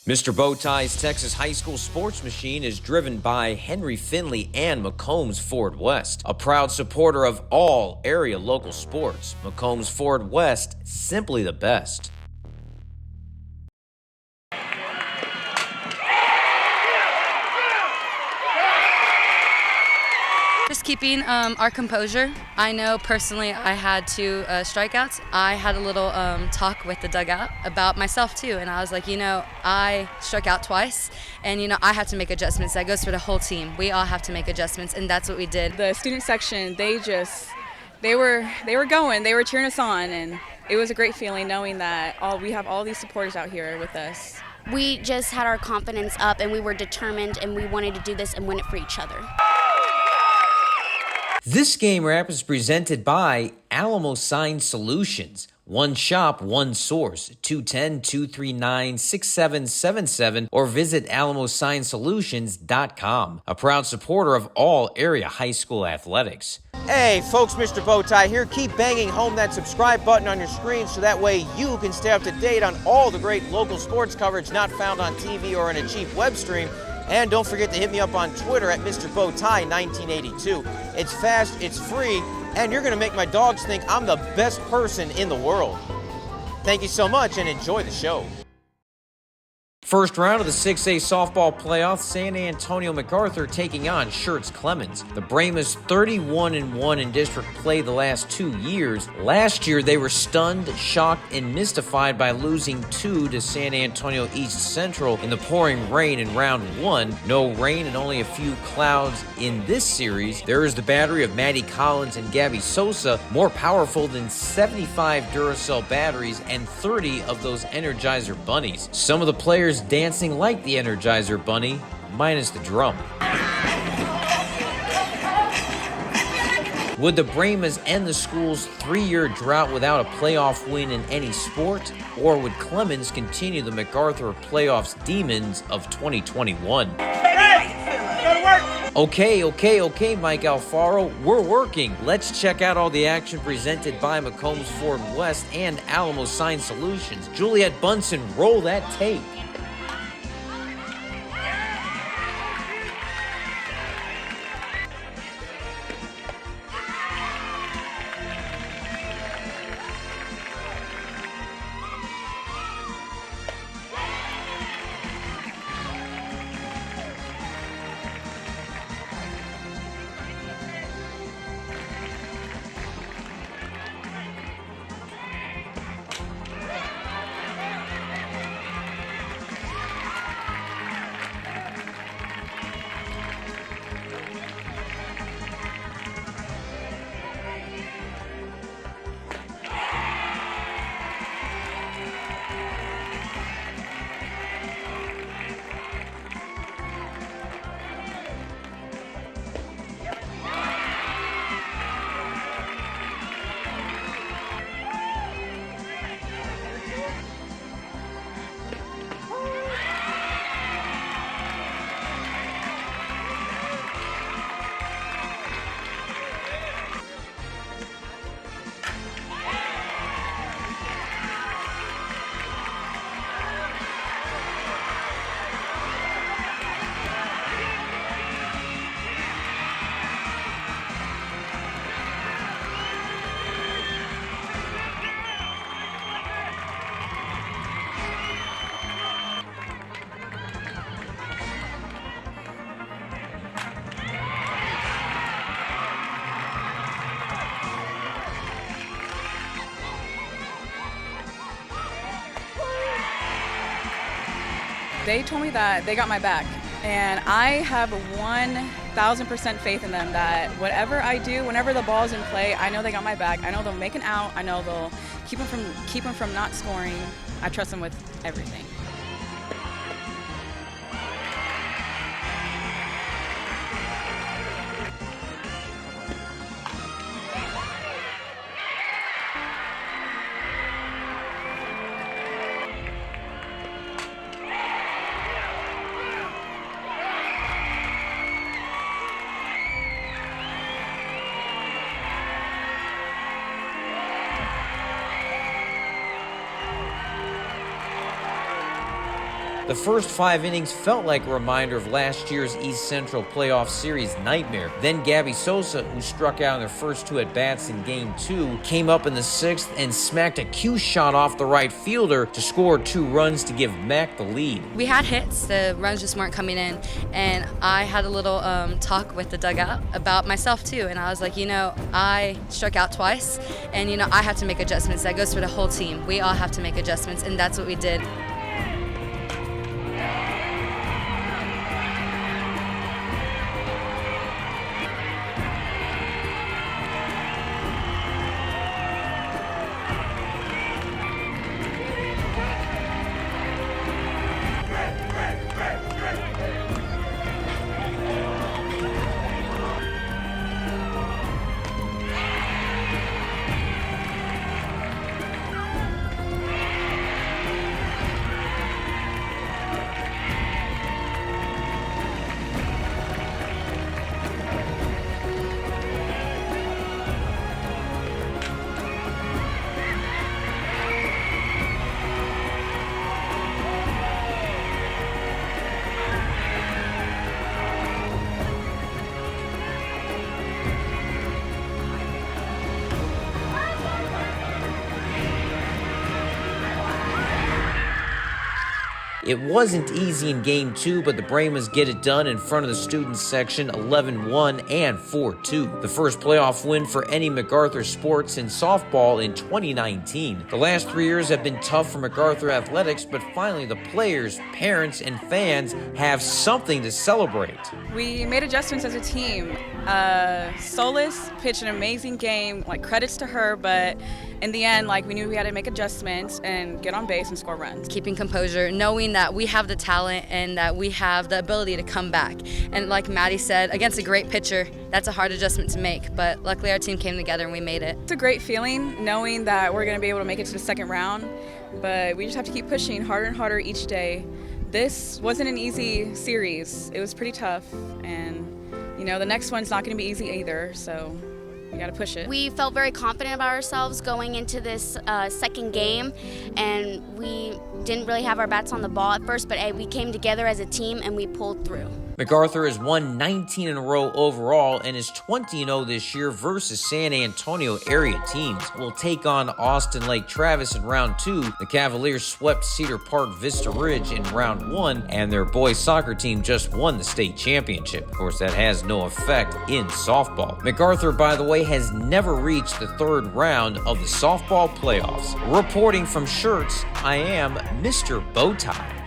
Mr. Bowtie's Texas High School Sports Machine is driven by Henry Finley and McCombs Ford West, a proud supporter of all area local sports. McCombs Ford West, simply the best. Just keeping our composure. I know personally I had 2 strikeouts. I had a little talk with the dugout about myself too, and I was like, I struck out twice, and I have to make adjustments. That goes for the whole team. We all have to make adjustments, and that's what we did. The student section, they were going, they were cheering us on, and it was a great feeling knowing that we have all these supporters out here with us. We just had our confidence up, and we were determined, and we wanted to do this and win it for each other. This game wrap is presented by Alamo Sign Solutions. One shop, one source. 210-239-6777 or visit alamosignsolutions.com. A proud supporter of all area high school athletics. Hey folks, Mr. Bowtie here. Keep banging home that subscribe button on your screen so that way you can stay up to date on all the great local sports coverage not found on TV or in a cheap web stream. And don't forget to hit me up on Twitter at Mr. Bowtie 1982. It's fast, it's free, and you're going to make my dogs think I'm the best person in the world. Thank you so much and enjoy the show. First round of the 6A softball playoff, San Antonio MacArthur taking on Schertz Clemens. The Brahmas 31-1 in district play the last 2 years. Last year, they were stunned, shocked, and mystified by losing 2 to San Antonio East Central in the pouring rain in round 1. No rain and only a few clouds in this series. There is the battery of Maddie Collins and Gabby Sosa, more powerful than 75 Duracell batteries and 30 of those Energizer bunnies. Some of the players dancing like the Energizer bunny, minus the drum. Would the Brahmas end the school's 3-year drought without a playoff win in any sport? Or would Clemens continue the MacArthur playoffs demons of 2021? Okay, Mike Alfaro, we're working. Let's check out all the action presented by McCombs Ford West and Alamo Sign Solutions. Juliet Bunsen, roll that tape. They told me that they got my back, and I have 1,000% faith in them that whatever I do, whenever the ball's in play, I know they got my back. I know they'll make an out. I know they'll keep them from not scoring. I trust them with everything. The first 5 innings felt like a reminder of last year's East Central Playoff Series nightmare. Then Gabby Sosa, who struck out in their first 2 at-bats in Game 2, came up in the 6th and smacked a cue shot off the right fielder to score 2 runs to give Mac the lead. We had hits, the runs just weren't coming in, and I had a little talk with the dugout about myself too, and I was like, I struck out twice, and I have to make adjustments. That goes for the whole team. We all have to make adjustments, and that's what we did. It wasn't easy in Game 2, but the Brahmas get it done in front of the students section 11-1 and 4-2. The first playoff win for any MacArthur sport since softball in 2019. The last 3 years have been tough for MacArthur athletics, but finally the players, parents, and fans have something to celebrate. We made adjustments as a team. Solis pitched an amazing game, credits to her, but in the end, we knew we had to make adjustments and get on base and score runs. Keeping composure, knowing that we have the talent and that we have the ability to come back. And like Maddie said, against a great pitcher, that's a hard adjustment to make, but luckily our team came together and we made it. It's a great feeling knowing that we're going to be able to make it to the second round, but we just have to keep pushing harder and harder each day. This wasn't an easy series. It was pretty tough, and the next one's not going to be easy either, so we got to push it. We felt very confident about ourselves going into this second game, and we didn't really have our bats on the ball at first, but we came together as a team and we pulled through. MacArthur has won 19 in a row overall and is 20-0 this year versus San Antonio area teams. We'll take on Austin Lake Travis in round 2. The Cavaliers swept Cedar Park Vista Ridge in round 1, and their boys soccer team just won the state championship. Of course, that has no effect in softball. MacArthur, by the way, has never reached the 3rd round of the softball playoffs. Reporting from Schertz, I am Mr. Bowtie.